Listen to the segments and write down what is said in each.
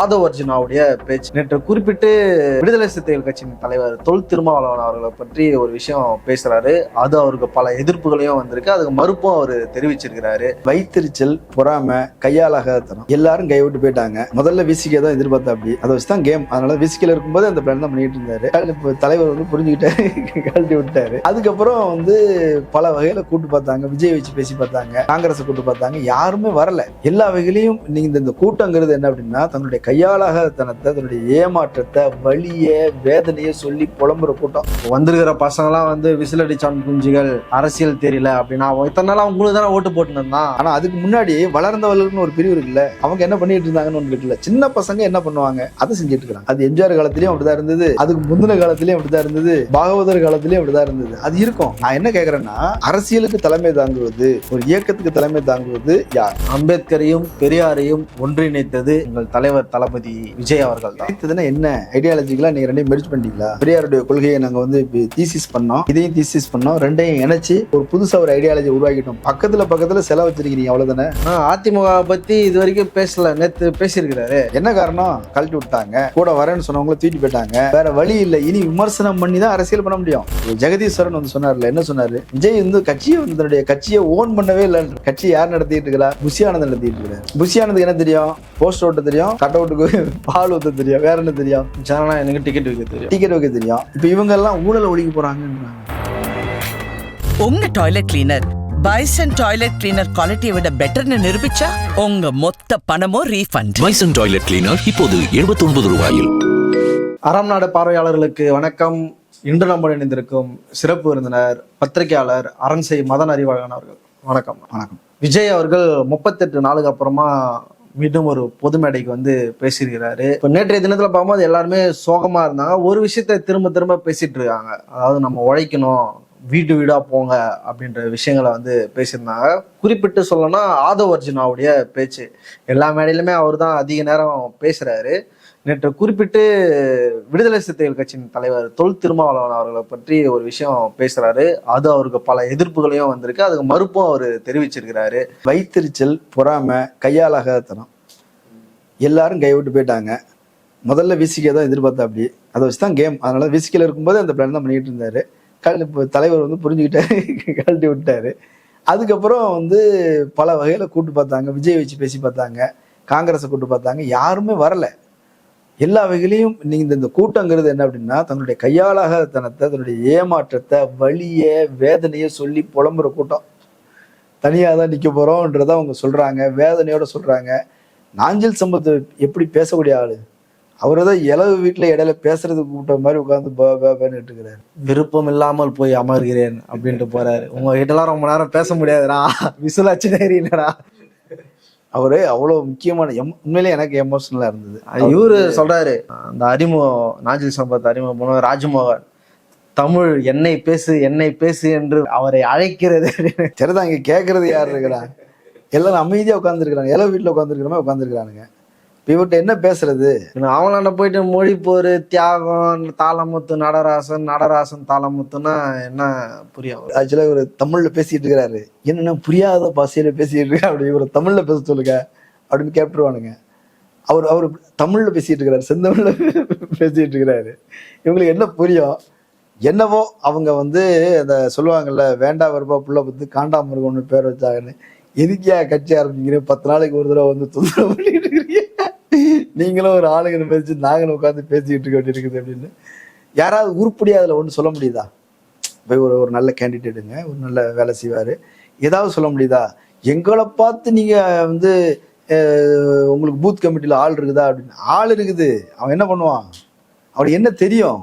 ஆதவ் அர்ஜுனாவுடைய பேச்சு நேற்று குறிப்பிட்டு விடுதலை சிறுத்தைகள் கட்சியின் தலைவர் தொல் திருமாவளவன் அவர்களை பற்றி ஒரு விஷயம் பேசுறாரு. அது அவருக்கு பல எதிர்ப்புகளையும் வந்திருக்கு. அதுக்கு மறுப்பும் அவர் தெரிவிச்சிருக்கிறாரு. வைத்தறிச்சல், பொறாமை, கையாளாகத்தனம் எல்லாரும் கைவிட்டு போயிட்டாங்க. முதல்ல விசிகே தான் எதிர்பார்த்தா, அப்படி அதை வச்சுதான் கேம். அதனால விசிகேல இருக்கும்போது அந்த பிளான் தான் பண்ணிட்டு இருந்தாரு. இப்போ தலைவர் வந்து புரிஞ்சுக்கிட்டாரு, கழட்டி விட்டாரு. அதுக்கப்புறம் வந்து பல வகையில கூட்டு பார்த்தாங்க, விஜய் வச்சு பேசி பார்த்தாங்க, காங்கிரஸ் கூட்டு பார்த்தாங்க, யாருமே வரல. எல்லா வகையிலையும் நீங்க இந்த கூட்டங்கிறது என்ன அப்படின்னா, தன்னுடைய கையாளாகத்தனத்தை, தன்னுடைய ஏமாற்றத்தை, வலிய வேதனையை சொல்லி புலம்புற கூட்டம். வந்திருக்கிற பசங்களாம் வந்து விசில் அடிச்சான் குஞ்சுகள், அரசியல் தெரியல அப்படின்னா இத்தனை நாள் அவங்களுக்கு தானே ஓட்டு போட்டுன்னு இருந்தான். ஆனா அதுக்கு முன்னாடி வளர்ந்தவர்களுக்குன்னு ஒரு பிரிவு இருக்குல்ல, அவங்க என்ன பண்ணிட்டு இருந்தாங்கன்னு ஒன்று இருக்குல்ல. சின்ன பசங்க என்ன பண்ணுவாங்க அதை செஞ்சுட்டு இருக்காங்க. அது எம்ஜிஆர் காலத்திலயும் அப்படிதான் இருந்தது, அதுக்கு முந்தின காலத்திலயும் அப்படிதான் இருந்தது, பாகவதர் காலத்திலயும் அப்படிதான் இருந்தது. அது இருக்கும். நான் என்ன கேட்கறேன்னா, அரசியலுக்கு தலைமை தாங்குவது, ஒரு இயக்கத்துக்கு தலைமை தாங்குவது யார்? அம்பேத்கரையும் பெரியாரையும் ஒன்றிணைத்தது எங்கள் தலைவர் தளபதி விஜய் அவர்கள் தான். என்ன ஐடியாலஜிக்கலா நீங்க ரெண்டையும் மெர்ஜ் பண்ணிட்டீங்களா? பெரியாருடைய கொள்கையை நாங்க வந்து தீசிஸ் பண்ணோம், இதையும் தீசிஸ் பண்ணோம், ரெண்டையும் இணைச்சு ஒரு புதுசா ஒரு ஐடியாலஜி உருவாக்கிட்டோம். பக்கத்துல செலவு வச்சிருக்கீங்க, அவ்வளவுதானே. அதிமுக பத்தி இது வரைக்கும் பேசல, நேத்து பேசியிருக்கிறாரு. என்ன காரணம்? கழட்டி விட்டாங்க. கூட வரேன்னு சொன்னவங்கள தூக்கி போயிட்டாங்க. வேற வழி இல்லை. இனி விமர்சனம் பண்ணி தான் அரசியல் பண்ண முடியும். ஜெகதீஸ்வரன் வந்து சொன்னார்ல, என்ன சொன்னாரு? விஜய் வந்து கட்சியை ஓன் பண்ணவே இல்லை. கட்சி யார் நடத்திட்டு இருக்கிறா? புஷி ஆனந்த் நடத்திட்டு இருக்கிறார். புஷி ஆனந்த் என்ன தெரியும்? போஸ்ட் ஓட்ட தெரியும், கட் அவுட்டுக்கு பால் ஊத்த தெரியும், வேற என்ன தெரியும்? எனக்கு டிக்கெட் வைக்க தெரியும். இப்ப இவங்க எல்லாம் ஊழல ஒழிக்க போறாங்கன்றாங்க. உங்க toilet cleaner bison toilet cleaner குவாலிட்டியை விட பெட்டர்னு நிரூபிச்சா உங்க மொத்த பணமும் ரீஃபண்ட். பைசன் டாய்லெட் கிளீனர் இப்போது 79 ரூபாயில். அறம் நாடு பார்வையாளர்களுக்கு வணக்கம். இன்று நம்ம இணைந்திருக்கும் சிறப்பு விருந்தினர் பத்திரிகையாளர் அரண்சை மதன் அறிவாளன் அவர்கள். வணக்கம். வணக்கம். விஜய் அவர்கள் 38 நாளுக்கு அப்புறமா மீண்டும் ஒரு பொது மேடைக்கு வந்து பேசியிருக்கிறாரு. இப்போ நேற்றைய தினத்துல பார்க்கும்போது எல்லாருமே சோகமா இருந்தாங்க. ஒரு விஷயத்த திரும்ப பேசிட்டு இருக்காங்க. அதாவது நம்ம உழைக்கணும், வீடு வீடா போங்க அப்படின்ற விஷயங்களை வந்து பேசியிருந்தாங்க. குறிப்பிட்டு சொல்லணும்னா ஆதவ் அர்ஜுனாவுடைய பேச்சு. எல்லா மேடையிலுமே அவர் தான் அதிக நேரம் பேசுறாரு. நேற்று குறிப்பிட்டு விடுதலை சிறுத்தைகள் கட்சியின் தலைவர் தொல் திருமாவளவன் அவர்களை பற்றி ஒரு விஷயம் பேசுறாரு. அது அவருக்கு பல எதிர்ப்புகளையும் வந்திருக்கு. அதுக்கு மறுப்பும் அவர் தெரிவிச்சிருக்கிறாரு. வைத்தறிச்சல், பொறாமை, கையாளாகத்தனம் எல்லாரும் கைவிட்டு போயிட்டாங்க. முதல்ல விசிகே தான் எதிர்பார்த்தா, அப்படி அதை வச்சுதான் கேம். அதனால விசிகேல இருக்கும்போது அந்த பிளான் தான் பண்ணிட்டு இருந்தாரு. இப்போ தலைவர் வந்து புரிஞ்சுக்கிட்டாரு, கழட்டி விட்டாரு. அதுக்கப்புறம் வந்து பல வகையில கூட்டு பார்த்தாங்க, விஜய் வச்சு பேசி பார்த்தாங்க, காங்கிரஸை கூட்டு பார்த்தாங்க, யாருமே வரல. எல்லா வகையிலையும் நீங்க இந்த கூட்டங்கிறது என்ன அப்படின்னா, தன்னுடைய கையாளாகத்தனத்தை, தன்னுடைய ஏமாற்றத்தை, வலிய வேதனையை சொல்லி புலம்புற கூட்டம். தனியாக தான் நிற்க போறோம்ன்றத அவங்க சொல்றாங்க, வேதனையோட சொல்றாங்க. நாஞ்சில் சம்பத் எப்படி பேசக்கூடிய ஆளு, அவரை தான் இளவு வீட்டுல இடையில பேசுறதுக்கு கூட்ட மாதிரி உட்காந்து இருக்கிறாரு. விருப்பம் இல்லாமல் போய் அமர்கிறேன் அப்படின்ட்டு போறாரு. உங்க கிட்டலாம் ரொம்ப நேரம் பேச முடியாதுடா, விசுலாச்சு நேரிடா. அவரு அவ்வளவு முக்கியமான உண்மையிலே எனக்கு எமோஷனலா இருந்தது. இவரு சொல்றாரு, அந்த அறிமுகம், நாஞ்சில் சம்பத் அறிமுகம் போன ராஜ்மோகன் தமிழ் என்னை பேசு என்று அவரை அழைக்கிறது. சரிதான், இங்க கேட்கறது யார் இருக்கிறா? எல்லாரும் அமைதியா உட்காந்துருக்காங்க, இளவு வீட்டுல உட்காந்துருக்கிறமே உட்காந்துருக்கானுங்க. இவர்கிட்ட என்ன பேசுறது? அவங்களாண்ட போயிட்டு மொழி போரு, தியாகம், தாளமுத்து, நடராசன் தாளமுத்துன்னா என்ன புரியும்? ஆக்சுவலா இவர் தமிழ்ல பேசிட்டு இருக்கிறாரு, என்னன்னா புரியாத பாஷையில பேசிட்டு இருக்க, அப்படி இவர் தமிழ்ல பேச சொல்லுங்க அப்படின்னு கேட்டுருவானுங்க. அவர் தமிழ்ல பேசிட்டு இருக்கிறாரு, செந்தமிழ்ல பேசிட்டு இருக்கிறாரு. இவங்களுக்கு என்ன புரியும்? என்னவோ அவங்க வந்து அந்த சொல்லுவாங்கல்ல, வேண்டா வருபா புள்ள பத்து காண்டாம இருக்கணும்னு பேர் வச்சாங்கன்னு. எதுக்கியா கட்சி ஆரம்பிக்கிறேன், 10 நாளைக்கு ஒரு தடவை வந்து தொந்தரவு பண்ணிட்டு இருக்கிறீங்க, நீங்களும் ஒரு ஆளுங்களை பேசி நாங்களும் உட்காந்து பேசிக்கிட்டு இருக்க வேண்டியிருக்குது அப்படின்னு. யாராவது உருப்படியா அதில் ஒன்று சொல்ல முடியுதா? போய் ஒரு நல்ல கேண்டிடேட்டுங்க, ஒரு நல்ல வேலை செய்வார், ஏதாவது சொல்ல முடியுதா? எங்களை பார்த்து நீங்கள் வந்து உங்களுக்கு பூத் கமிட்டியில் ஆள் இருக்குதா அப்படின்னு. ஆள் இருக்குது, அவன் என்ன பண்ணுவான்? அவனுக்கு என்ன தெரியும்?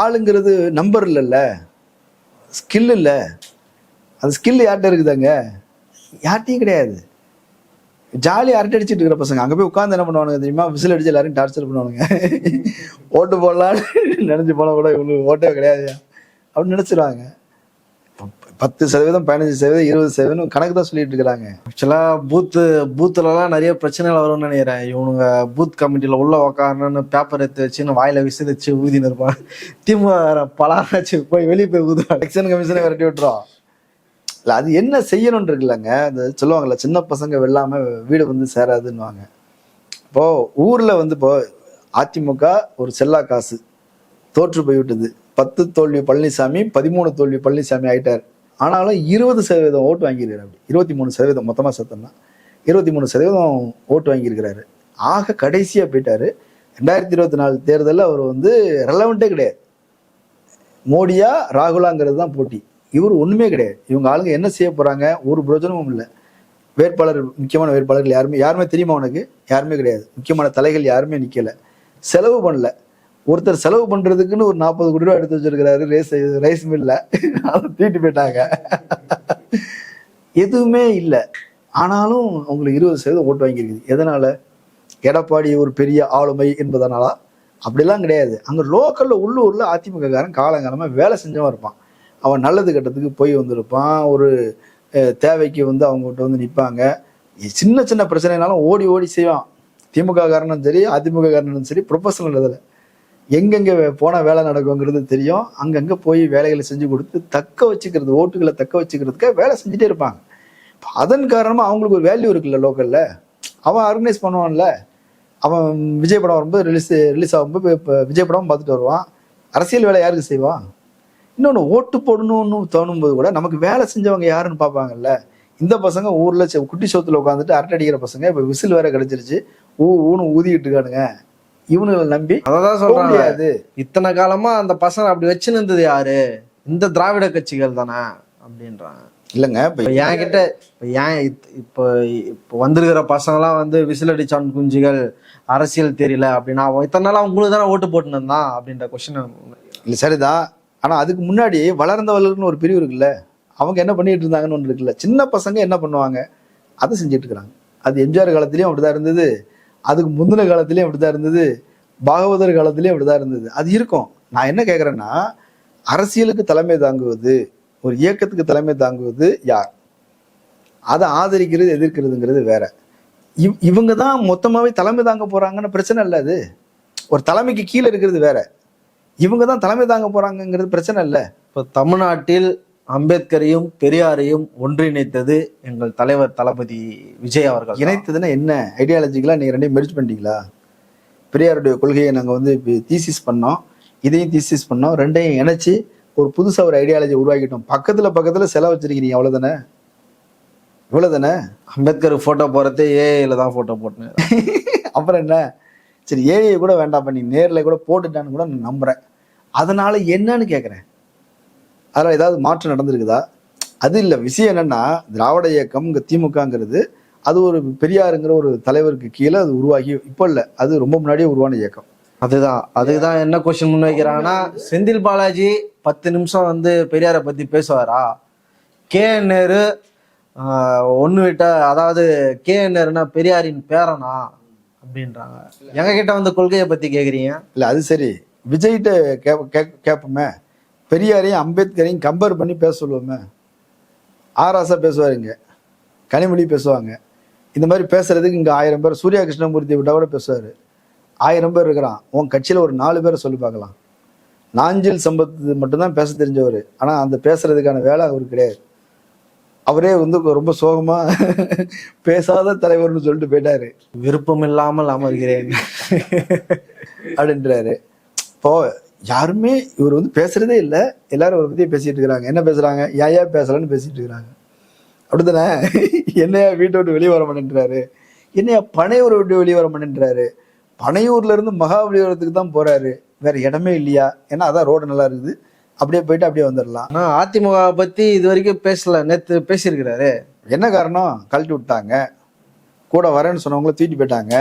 ஆளுங்கிறது நம்பர் இல்லைல்ல, ஸ்கில் இல்லை. அந்த ஸ்கில் யார்கிட்ட இருக்குதாங்க? யார்கிட்டையும் கிடையாது. ஜாலியாக அரட்டை அடிச்சுட்டு இருக்கிற பசங்க அங்கே போய் உட்காந்து என்ன பண்ணுவானுங்க தெரியுமா? விசில் அடிச்சு எல்லாரும் டார்ச்சர் பண்ணுவானுங்க. ஓட்டு போடலான்னு நினைச்சு போனால் கூட இவங்களுக்கு ஓட்டே கிடையாது அப்படின்னு நினைச்சிருவாங்க. 10%, 15%, 20% கணக்கு தான் சொல்லிட்டு இருக்கிறாங்க. ஆக்சுவலாக பூத்துலலாம் நிறைய பிரச்சனைகள் வரும்னு நினைக்கிறேன். இவனுங்க பூத் கமிட்டியில் உள்ள உக்காரணும்னு பேப்பர் எடுத்து வச்சுன்னு வாயில விசிலச்சு ஊதின்னு இருப்பான். திமுக பலாச்சு போய் வெளியே போய் ஊதுவான். எலெக்ஷன் கமிஷனை விரட்டி விட்டுரும். இல்லை, அது என்ன செய்யணும்னு இருக்குல்லங்க. அது சொல்லுவாங்கல்ல, சின்ன பசங்க வெல்லாம வீடு வந்து சேராதுன்னுவாங்க. இப்போ ஊர்ல வந்து இப்போ அதிமுக ஒரு செல்லா காசு தோற்று போய்விட்டது. 10 தோல்வி பழனிசாமி, 13 தோல்வி பழனிசாமி ஆயிட்டார். ஆனாலும் 20% ஓட்டு வாங்கியிருக்காரு. 23% மொத்தமா சேர்த்தோம்னா 23% ஓட்டு வாங்கியிருக்கிறாரு. ஆக கடைசியா போயிட்டாரு. 2024 தேர்தலில் அவர் வந்து ரெலவெண்டே கிடையாது. மோடியா ராகுலாங்கிறது தான் போட்டி. இவர் ஒண்ணுமே கிடையாது. இவங்க ஆளுங்க என்ன செய்ய போறாங்க, ஒரு பிரயோஜனமும் இல்லை. வேட்பாளர், முக்கியமான வேட்பாளர்கள் யாருமே தெரியுமா உனக்கு? யாருமே கிடையாது. முக்கியமான தலைகள் யாருமே நிக்கல. செலவு பண்ணல. ஒருத்தர் செலவு பண்றதுக்குன்னு ஒரு 40 கோடி ரூபாய் எடுத்து வச்சிருக்கிறாரு ரைஸ் மில்ல. அதை தீட்டு போயிட்டாங்க. எதுவுமே இல்லை. ஆனாலும் அவங்களுக்கு 20% ஓட்டு வாங்கியிருக்குது. எதனால? எடப்பாடி ஒரு பெரிய ஆளுமை என்பதனால? அப்படிலாம் கிடையாது. அங்க லோக்கல்ல உள்ளூர்ல அதிமுக காரன் காலங்காலமா வேலை செஞ்சவன் இருப்பான். அவன் நல்லது கட்டத்துக்கு போய் வந்திருப்பான். ஒரு தேவைக்கு வந்து அவங்ககிட்ட வந்து நிற்பாங்க. சின்ன சின்ன பிரச்சனைனாலும் ஓடி ஓடி செய்வான். திமுக காரனும் சரி அதிமுக காரனும் சரி ப்ரொஃபஷனல் இதில் எங்கெங்கே போனால் வேலை நடக்குங்கிறது தெரியும். அங்கங்கே போய் வேலைகளை செஞ்சு கொடுத்து தக்க வச்சுக்கிறது, ஓட்டுகளை தக்க வச்சுக்கிறதுக்காக வேலை செஞ்சுட்டே இருப்பாங்க. அதன் காரணமாக அவங்களுக்கு ஒரு வேல்யூ இருக்குல்ல லோக்கலில். அவன் ஆர்கனைஸ் பண்ணுவான்ல. அவன் விஜய் படம் வரும்போது ரிலீஸ் ஆகும்போது இப்போ விஜய் படம் பார்த்துட்டு வருவான். அரசியல் வேலை யாருக்கு செய்வான்? இன்னொன்று ஓட்டு போடணும்னு தோணும்போது கூட நமக்கு வேலை செஞ்சவங்க யாருன்னு பார்ப்பாங்கல்ல. இந்த பசங்க ஊரில் குட்டி சோத்துல உட்காந்துட்டு அரட்டை அடிக்கிற பசங்க இப்போ விசில் வேற கிடைச்சிருச்சு, ஊன்னு ஊதிக்கிட்டு இருக்கானுங்க. இவனுங்களை நம்பி அதான் சொல்றாங்க. இத்தனை காலமா அந்த பசங்க அப்படி வச்சுன்னு இருந்தது யாரு? இந்த திராவிட கட்சிகள் தானே அப்படின்றாங்க. இல்லைங்க, இப்போ என்கிட்ட இப்போ வந்திருக்கிற பசங்களாம் வந்து விசிலடிச்சான் குஞ்சுகள், அரசியல் தெரியல அப்படின்னா இத்தனை நாள் உங்களுக்கு தானே ஓட்டு போட்டுன்னு இருந்தான் அப்படின்ற கொஸ்டின். இல்லை சரிதான். ஆனால் அதுக்கு முன்னாடி வளர்ந்தவர்களுக்குன்னு ஒரு பிரிவு இருக்குல்ல. அவங்க என்ன பண்ணிட்டு இருந்தாங்கன்னு ஒன்று இருக்குல்ல. சின்ன பசங்க என்ன பண்ணுவாங்க அதை செஞ்சுட்டு இருக்கிறாங்க. அது எம்ஜிஆர் காலத்திலயும் அப்படிதான் இருந்தது, அதுக்கு முந்தின காலத்திலயும் அப்படிதான் இருந்தது, பாகவதர் காலத்திலயும் அப்படிதான் இருந்தது. அது இருக்கும். நான் என்ன கேட்குறேன்னா, அரசியலுக்கு தலைமை தாங்குவது, ஒரு இயக்கத்துக்கு தலைமை தாங்குவது யார்? அதை ஆதரிக்கிறது எதிர்க்கிறதுங்கிறது வேற. இவங்க தான் மொத்தமாவே தலைமை தாங்க போறாங்கன்னு பிரச்சனை இல்லை. அது ஒரு தலைமைக்கு கீழே இருக்கிறது வேற. இவங்க தான் தலைமை தாங்க போறாங்கிறது பிரச்சனை இல்லை. இப்போ தமிழ்நாட்டில் அம்பேத்கரையும் பெரியாரையும் ஒன்றிணைத்தது எங்கள் தலைவர் தளபதி விஜய் அவர்கள். இணைத்ததுன்னா என்ன? ஐடியாலஜிக்கலா நீங்க ரெண்டையும் மெர்ஜ் பண்ணிட்டீங்களா? பெரியாருடைய கொள்கையை நாங்கள் வந்து தீசிஸ் பண்ணோம், இதையும் தீசிஸ் பண்ணோம், ரெண்டையும் இணைச்சி ஒரு புதுசாக ஒரு ஐடியாலஜி உருவாக்கிட்டோம். பக்கத்துல செலவு வச்சிருக்கீங்க, அவ்வளவுதானே? இவ்வளவுதானே? அம்பேத்கர் போட்டோ போறதே ஏஐல தான் போட்டோ போட்டேன். அப்புறம் என்ன? சரி, ஏஐயை கூட வேண்டாம், பண்ணி நேரில் கூட போட்டுட்டான்னு கூட நான் நம்புறேன். அதனால என்னன்னு கேட்குறேன். அதனால ஏதாவது மாற்றம் நடந்திருக்குதா? அது இல்லை. விஷயம் என்னன்னா, திராவிட இயக்கம் இங்கே திமுகங்கிறது அது ஒரு பெரியாருங்கிற ஒரு தலைவருக்கு கீழே அது உருவாகி இப்போ இல்லை, அது ரொம்ப முன்னாடியே உருவான இயக்கம். அதுதான் என்ன கொஸ்டின் முன் வைக்கிறாங்கன்னா, செந்தில் பாலாஜி 10 நிமிஷம் வந்து பெரியாரை பத்தி பேசுவாரா? KN நேரு ஒன்று விட்ட, அதாவது KN நேருன்னா பெரியாரின் பேரனா அப்படின்றாங்க. எங்க கிட்ட வந்து கொள்கையை பத்தி கேக்குறீங்க. இல்லை அது சரி, விஜய்கிட்ட கேட்போமே. பெரியாரையும் அம்பேத்கரையும் கம்பேர் பண்ணி பேச சொல்லுவோமே. ஆராசா பேசுவாருங்க, கனிமொழி பேசுவாங்க. இந்த மாதிரி பேசுறதுக்கு இங்கே 1000 பேர், சூர்யா கிருஷ்ணமூர்த்தி விட்டா கூட பேசுவார். 1000 பேர் இருக்கிறான். உன் கட்சியில் ஒரு 4 பேரை சொல்லி பார்க்கலாம். நாஞ்சில் சம்பத் மட்டும்தான் பேச தெரிஞ்சவர். ஆனால் அந்த பேசுறதுக்கான வேலை அவருக்கு கிடையாது. அவரே வந்து ரொம்ப சோகமா பேசாத தலைவர்னு சொல்லிட்டு போயிட்டாரு. விருப்பம் இல்லாமல் அமர்கிறேன் அப்படின்றாரு. இப்போ யாருமே இவர் வந்து பேசுறதே இல்லை. எல்லாரும் அவரை பத்தி பேசிட்டு இருக்கிறாங்க. என்ன பேசுறாங்க? ஏன் பேசலன்னு பேசிட்டு இருக்கிறாங்க. அப்படித்தானே? என்னையா வீட்டை விட்டு வெளியே வர மாட்டேன்றாரு, என்னையா பனையூரை விட்டு வெளியே வர மாட்டேன்றாரு. பனையூர்ல இருந்து மகாபலிபுரத்துக்கு தான் போறாரு, வேற இடமே இல்லையா? ஏன்னா அதான் ரோடு நல்லா இருக்குது, அப்படியே போயிட்டு அப்படியே வந்துடலாம். ஆனா அதிமுக பத்தி இது வரைக்கும் பேசல, நேத்து பேசியிருக்கிறாரு. என்ன காரணம்? கழட்டி விட்டாங்க. கூட வரேன்னு சொன்னவங்கள தூக்கிட்டு போயிட்டாங்க.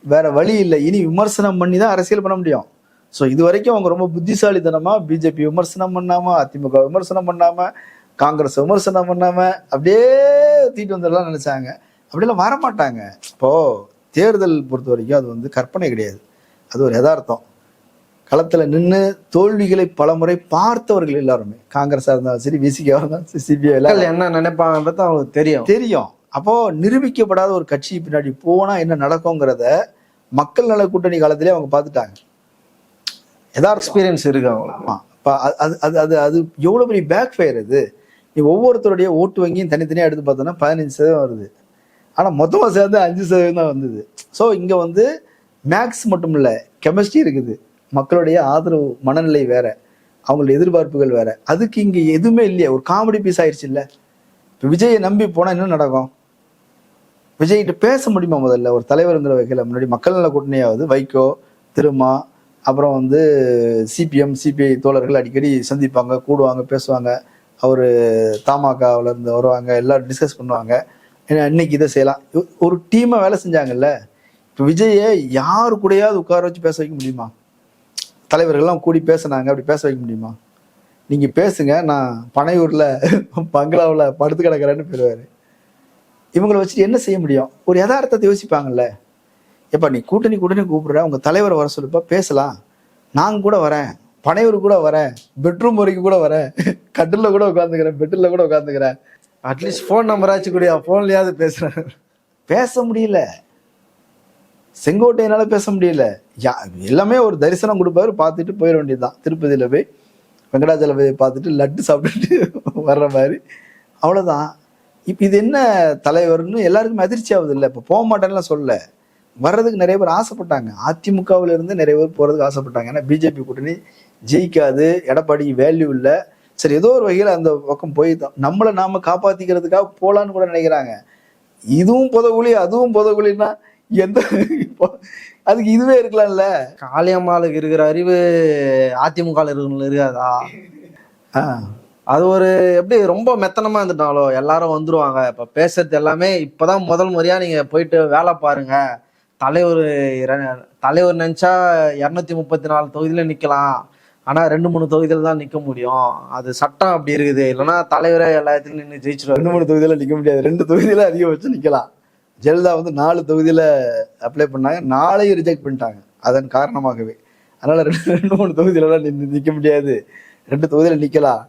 வேற வழி இல்லை. இனி விமர்சனம் பண்ணி தான் அரசியல் பண்ண முடியும். ஸோ இது வரைக்கும் அவங்க ரொம்ப புத்திசாலித்தனமா பிஜேபி விமர்சனம் பண்ணாம, அதிமுக விமர்சனம் பண்ணாம, காங்கிரஸ் விமர்சனம் பண்ணாம அப்படியே தூக்கிட்டு வந்துடலாம் நினைச்சாங்க. அப்படியெல்லாம் வரமாட்டாங்க. இப்போ தேர்தல் பொறுத்த வரைக்கும் அது வந்து கற்பனை கிடையாது, அது ஒரு யதார்த்தம். களத்துல நின்று தோல்விகளை பலமுறை பார்த்தவர்கள் எல்லாருமே, காங்கிரஸா இருந்தாலும் சரி, விசிகா இருந்தாலும் சரி, சிபிஐ என்ன நினைப்பாங்கன்றது அவங்களுக்கு தெரியும். அப்போ நிரூபிக்கப்படாத ஒரு கட்சி பின்னாடி போனா என்ன நடக்குங்கிறத மக்கள் நல கூட்டணி காலத்திலே அவங்க பார்த்துட்டாங்க. எக்ஸ்பீரியன்ஸ் இருக்கு அவங்க. அது அது எவ்வளவு பெரிய பேக் ஃபயர் அது. நீ ஒவ்வொருத்தருடைய ஓட்டு வங்கியும் தனித்தனியா எடுத்து பார்த்தோன்னா 15% வருது. ஆனா மொத்தமா சேர்ந்து 5% தான் வந்தது. ஸோ இங்க வந்து மேக்ஸ் மட்டும் இல்ல, கெமிஸ்ட்ரி இருக்குது, மக்களுடைய ஆதரவு மனநிலை வேற, அவங்களுடைய எதிர்பார்ப்புகள் வேற. அதுக்கு இங்க எதுவுமே இல்லையா, ஒரு காமெடி பீஸ் ஆயிடுச்சு இல்ல. இப்ப விஜயை நம்பி போனா என்ன நடக்கும்? விஜய்கிட்ட பேச முடியுமா? முதல்ல ஒரு தலைவருங்கிற வகையில முன்னாடி மக்கள் நல கூட்டணியாவது வைகோ, திருமா, அப்புறம் வந்து சிபிஎம் சிபிஐ தோழர்கள் அடிக்கடி சந்திப்பாங்க, கூடுவாங்க, பேசுவாங்க. அவரு தமாகவுல இருந்து வருவாங்க, எல்லாரும் டிஸ்கஸ் பண்ணுவாங்க, இன்னைக்கு இதை செய்யலாம், ஒரு டீமா வேலை செஞ்சாங்கல்ல. இப்ப விஜயை யாரு கூடயாவது உட்கார வச்சு பேச வைக்க முடியுமா? தலைவர்கள்லாம் கூடி பேசினாங்க, அப்படி பேச வைக்க முடியுமா? நீங்க பேசுங்க, நான் பனையூர்ல பங்களாவில் படுத்து கிடக்கிறேன்னு போயிடுவாரு. இவங்களை வச்சுட்டு என்ன செய்ய முடியும்? ஒரு யதார்த்தத்தை யோசிப்பாங்கல்ல. எப்ப நீ கூட்டணி கூப்பிடுற, உங்க தலைவரை வர சொல்லுப்பா, பேசலாம், நான் கூட வரேன், பனையூர் கூட வரேன், பெட்ரூம் வரைக்கும் கூட வரேன், கட்டில கூட உட்காந்துக்கிறேன், பெட்டில் கூட உட்காந்துக்கிறேன், அட்லீஸ்ட் ஃபோன் நம்பர் ஆச்சு கூடிய ஃபோன்லயாவது பேசுறேன். பேச முடியல. செங்கோட்டையனால பேச முடியல. எல்லாமே ஒரு தரிசனம் கொடுப்பாரு, பார்த்துட்டு போயிட வேண்டியதுதான். திருப்பதியில போய் வெங்கடாஜலபதியை பார்த்துட்டு லட்டு சாப்பிட்டுட்டு வர்ற மாதிரி, அவ்வளவுதான். இப்ப இது என்ன தலைவர்னு எல்லாருக்குமே அதிர்ச்சி ஆகுது இல்லை. இப்ப போக மாட்டேன்னுலாம் சொல்ல, வர்றதுக்கு நிறைய பேர் ஆசைப்பட்டாங்க. அதிமுகவுல இருந்து நிறைய பேர் போறதுக்கு ஆசைப்பட்டாங்க. ஏன்னா பிஜேபி கூட்டணி ஜெயிக்காது, எடப்பாடி வேல்யூ இல்லை, சரி ஏதோ ஒரு வகையில அந்த பக்கம் போய் நம்மளை நாம காப்பாத்திக்கிறதுக்காக போலான்னு கூட நினைக்கிறாங்க. இதுவும் புதகுழி அதுவும் புதகுழின்னா எந்த, அதுக்கு இதுவே இருக்கலாம்ல. காளியம்மாளுக்கு இருக்கிற அறிவு அதிமுக இருக்காதா? அது ஒரு எப்படி ரொம்ப மெத்தனமா இருந்துட்டாலோ, எல்லாரும் வந்துருவாங்க. இப்ப பேசுறது எல்லாமே இப்பதான் முதல் முறையா நீங்க போயிட்டு வேலை பாருங்க, தலைவர் நினைச்சா 234 தொகுதியில நிக்கலாம், ஆனா 2-3 தொகுதியில தான் நிக்க முடியும், அது சட்டம் அப்படி இருக்குது, இல்லைன்னா தலைவரே எல்லாத்துலயும் நின்று ஜெயிச்சிருவாரு. 2-3 தொகுதியில நிக்க முடியாது, 2 தொகுதியில அதிகபட்சம் நிக்கலாம். ஜெயலலிதா வந்து 4 தொகுதியில அப்ளை பண்ணாங்க, 4ஐயும் ரிஜெக்ட் பண்ணிட்டாங்க அதன் காரணமாகவே. அதனால 2-3 தொகுதியில நிக்க முடியாது, 2 தொகுதியில நிக்கலாம்.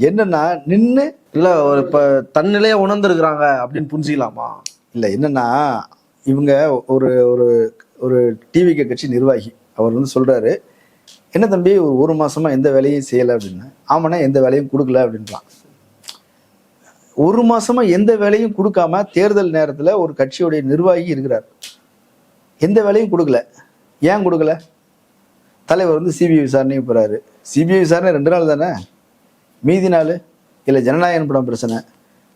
என்னன்னா நின்று இல்ல ஒரு இப்ப தன்னிலையே உணர்ந்துருக்குறாங்க அப்படின்னு புரிஞ்சுக்கலாமா? இல்ல என்னன்னா, இவங்க ஒரு ஒரு ஒரு டிவிகே கட்சி நிர்வாகி, அவர் வந்து சொல்றாரு, என்ன தம்பி ஒரு மாசமா எந்த வேலையும் செய்யலை அப்படின்னு. ஆமாண்ணா எந்த வேலையும் கொடுக்கல அப்படின்றான். ஒரு மாசமா எந்த வேலையும் கொடுக்காம தேர்தல் நேரத்துல ஒரு கட்சியுடைய நிர்வாகி இருக்கிறார், எந்த வேலையும் கொடுக்கல. ஏன் கொடுக்கல? தலைவர் வந்து சிபிஐ விசாரணைக்கு போறாரு. சிபிஐ விசாரணை 2 நாள் தானே, மீதி நாள் இல்லை ஜனநாயகன் படம் பிரச்சனை,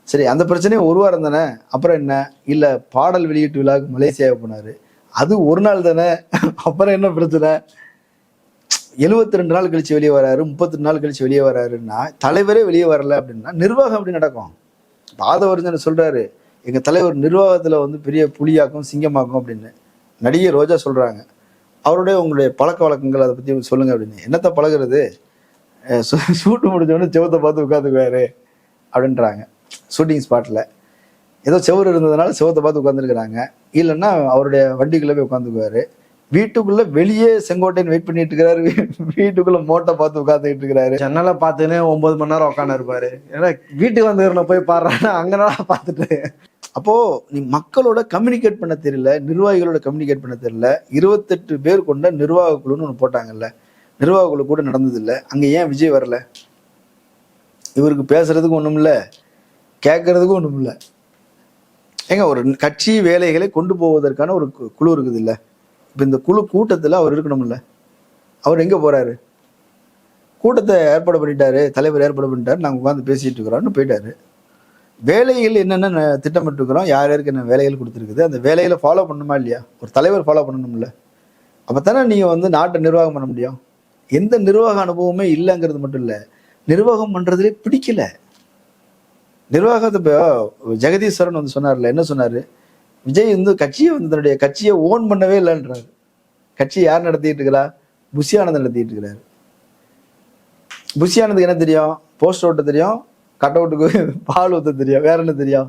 சரி அந்த பிரச்சனையும் 1 வாரம் தானே, அப்புறம் என்ன? இல்லை பாடல் வெளியீட்டு விழாவுக்கு மலேசியாவுக்கு போனாரு, அது 1 நாள் தானே, அப்புறம் என்ன பிரச்சனை? 72 நாள் கழிச்சு வெளியே வராரு, 32 நாள் கழிச்சு வெளியே வராருன்னா, தலைவரே வெளியே வரல அப்படின்னா நிர்வாகம் அப்படி நடக்கும். ஆதவர்ஜன் சொல்றாரு, எங்க தலைவர் நிர்வாகத்துல வந்து பெரிய புலியாக்கும் சிங்கமாக்கும் அப்படின்னு. நடிகை ரோஜா சொல்றாங்க, அவருடைய உங்களுடைய பழக்க வழக்கங்கள் அதை பத்தி சொல்லுங்க அப்படின்னு. என்னத்த பழகிறது, ஷூட்டு முடிஞ்சவொடனே செவத்தை பார்த்து உட்காந்துக்குவாரு அப்படின்றாங்க. ஷூட்டிங் ஸ்பாட்ல ஏதோ செவரு இருந்ததுனால செவத்தை பார்த்து உட்காந்துருக்குறாங்க, இல்லைன்னா அவருடைய வண்டிக்குள்ள போய் உட்காந்துக்குவாரு. வீட்டுக்குள்ள வெளியே செங்கோட்டையன் வெயிட் பண்ணிட்டு இருக்கிறாரு, வீட்டுக்குள்ள மோட்டை பார்த்து உட்காந்துக்கிட்டு இருக்கிறாரு. ஜன்னலை பார்த்துன்னு 9 மணி நேரம் உட்காந்து இருப்பாரு. ஏன்னா வீட்டுக்கு வந்து போய் பாடுறான்னா அங்கதான் பார்த்துட்டு. அப்போ நீ மக்களோட கம்யூனிகேட் பண்ண தெரியல, நிர்வாகிகளோட கம்யூனிகேட் பண்ண தெரியல. 28 பேர் கொண்ட நிர்வாக குழுன்னு ஒன்று போட்டாங்கல்ல, நிர்வாக குழு கூட நடந்தது இல்லை. அங்க ஏன் விஜய் வரல? இவருக்கு பேசுறதுக்கு ஒண்ணும் இல்லை, கேட்கறதுக்கும் ஒண்ணும் இல்லை. ஏங்க ஒரு கட்சி வேலைகளை கொண்டு போவதற்கான ஒரு குழு இருக்குது இல்லை. இப்ப இந்த குழு கூட்டத்துல அவர் இருக்கணும்ல, அவர் எங்க போறாரு? கூட்டத்தை ஏற்பாடு பண்ணிட்டாரு, தலைவர் ஏற்பாடு பண்ணிட்டாரு, நாங்க உட்காந்து பேசிட்டு இருக்கிறோம்னு போயிட்டாரு. வேலைகள் என்னென்ன திட்டமிட்டு இருக்கிறோம், யார் யாருக்கு என்ன வேலைகள் கொடுத்துருக்குது, அந்த வேலைகளை ஃபாலோ பண்ணணுமா இல்லையா? ஒரு தலைவர் ஃபாலோ பண்ணணும்ல. அப்பத்தானே நீங்க வந்து நாட்டை நிர்வாகம் பண்ண முடியும். எந்த நிர்வாக அனுபவமே இல்லைங்கிறது மட்டும் இல்லை, நிர்வாகம் பண்றதுலே பிடிக்கல. நிர்வாகத்தை இப்போ ஜெகதீஸ்வரன் வந்து சொன்னார்ல, என்ன சொன்னாரு? விஜய் வந்து கட்சியை வந்து தன்னுடைய கட்சியை ஓன் பண்ணவே இல்லைன்றாரு. கட்சியை யார் நடத்திட்டு இருக்கிறா? புஷி ஆனந்த் நடத்திட்டு இருக்கிறாரு. புஷி ஆனந்துக்கு என்ன தெரியும்? போஸ்டர் ஓட்ட தெரியும், கட் அவுட்டுக்கு பால் ஊத்த தெரியும், வேற என்ன தெரியும்?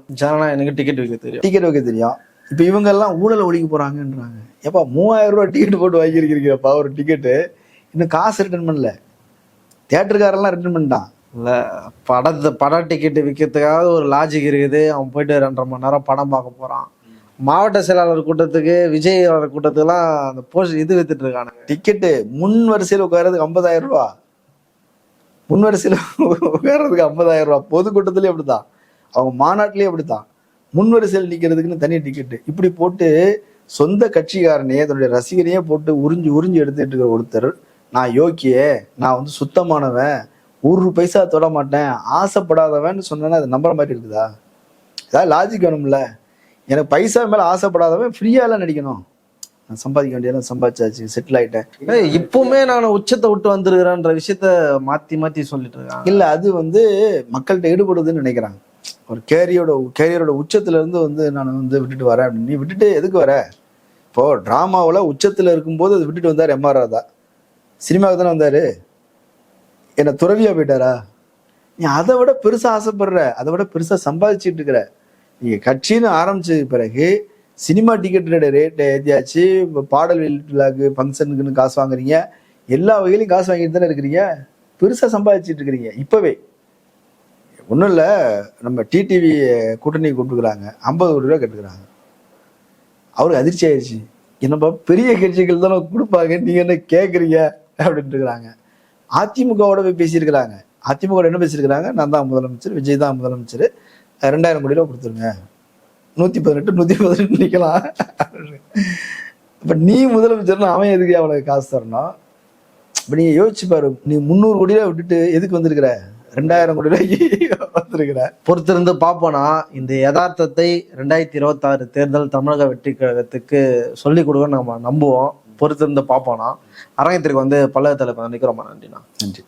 எனக்கு டிக்கெட் வைக்க தெரியும், டிக்கெட் வைக்க தெரியும். இப்ப இவங்க எல்லாம் ஊழலை ஒழிக்க போறாங்கன்றாங்க. எப்பா 3000 ரூபாய் டிக்கெட் போட்டு வாங்கியிருக்கிறீங்கப்பா ஒரு டிக்கெட்டு, இன்னும் காசு ரிட்டர்ன் பண்ணல. தியேட்டருக்காரெல்லாம் ரிட்டர்ன் பண்ணிட்டான். இல்ல பட டிக்கெட் விற்கிறதுக்காக ஒரு லாஜிக் இருக்குது. அவன் போயிட்டு 2.5 மணி நேரம் படம் பார்க்க போறான். மாவட்ட செயலாளர் கூட்டத்துக்கு, விஜய் கூட்டத்துக்குலாம் அந்த போஸ்ட் இது வித்துட்டு இருக்கானுங்க. டிக்கெட்டு முன் வரிசையில் உட்காரதுக்கு 50,000 ரூபா, முன் வரிசையில் உட்காரதுக்கு 50,000 ரூபா. பொதுக்கூட்டத்திலேயே அப்படித்தான், அவங்க மாநாட்டிலேயே அப்படித்தான். முன்வரிசையில் நிற்கிறதுக்குன்னு தனி டிக்கெட்டு, இப்படி போட்டு சொந்த கட்சிக்காரனையே தன்னுடைய ரசிகரையே போட்டு உறிஞ்சி உறிஞ்சி எடுத்துட்டு இருக்கிற ஒருத்தர், நான் யோக்கியே, நான் வந்து சுத்தமானவன், ஒரு பைசா தொட மாட்டேன், ஆசைப்படாதவன்னு சொன்னா அது நம்புற மாதிரி இருக்குதா? ஏதாவது லாஜிக் வேணும்ல. எனக்கு பைசா மேல ஆசைப்படாதவன் ஃப்ரீயாலாம் நடிக்கணும். நான் சம்பாதிக்க வேண்டியதெல்லாம் சம்பாதிச்சாச்சு, செட்டில் ஆயிட்டேன். இப்பவுமே நான் உச்சத்தை விட்டு வந்துருக்கிறேன்ற விஷயத்த மாத்தி மாத்தி சொல்லிட்டு இருக்காங்க. இல்ல, அது வந்து மக்கள்கிட்ட ஈடுபடுதுன்னு நினைக்கிறாங்க. ஒரு கேரியரோட உச்சத்துல இருந்து வந்து நான் வந்து விட்டுட்டு வரேன் அப்படின்னு. நீ விட்டுட்டு எதுக்கு வர? இப்போ டிராமாவில் உச்சத்துல இருக்கும்போது அது விட்டுட்டு வந்தார் எம்.ஆர். ராதா. சினிமாவுக்கு தானே வந்தாரு. என்ன துறவியா போயிட்டாரா? நீ அதை விட பெருசா ஆசைப்படுற, அதை விட பெருசா சம்பாதிச்சுட்டு இருக்கிற. நீங்க கட்சின்னு ஆரம்பிச்சது பிறகு சினிமா டிக்கெட்டோட ரேட்டை ஏற்றியாச்சு, பாடல் விழாக்கு ஃபங்க்ஷனுக்குன்னு காசு வாங்குறீங்க, எல்லா வகையிலையும் காசு வாங்கிட்டு தானே இருக்கிறீங்க. பெருசா சம்பாதிச்சுட்டு இருக்கிறீங்க. இப்பவே ஒன்றும் இல்லை, நம்ம டிடிவி கூட்டணி கூப்பிட்டுக்கிறாங்க, 50 கோடி ரூபா கட்டுக்கிறாங்க. அவருக்கு அதிர்ச்சி ஆயிடுச்சு. என்னப்பா பெரிய கட்சிகள் தானே கொடுப்பாங்க, நீங்க என்ன கேட்குறீங்க அப்படின்ட்டு இருக்கிறாங்க. அதிமுகவோட போய் பேசியிருக்கிறாங்க. அதிமுக என்ன பேசியிருக்கிறாங்க? நான் தான் முதலமைச்சர், விஜய் தான் முதலமைச்சர், 2000 கோடி ரூபா கொடுத்துருங்க, 118 118 நிற்கலாம். இப்போ நீ முதலமைச்சர்னா அவன் எதுக்கு அவனுக்கு காசு தரணும்? இப்போ நீங்கள் யோசிச்சு பாரு, நீ 300 கோடி ரூபா விட்டுட்டு எதுக்கு வந்திருக்கிற? 2000 கோடி ரூபாய்க்கு வந்திருக்கிற. பொறுத்திருந்து பார்ப்போனா இந்த யதார்த்தத்தை 2026 தேர்தல் தமிழக வெற்றி கழகத்துக்கு சொல்லிக் கொடுக்க நம்ம நம்புவோம். பொறுத்திருந்து பார்ப்போனா. அரங்கத்திற்கு வந்து பல்லவத்தில் நிற்கிறோமா? நன்றிண்ணா. நன்றி.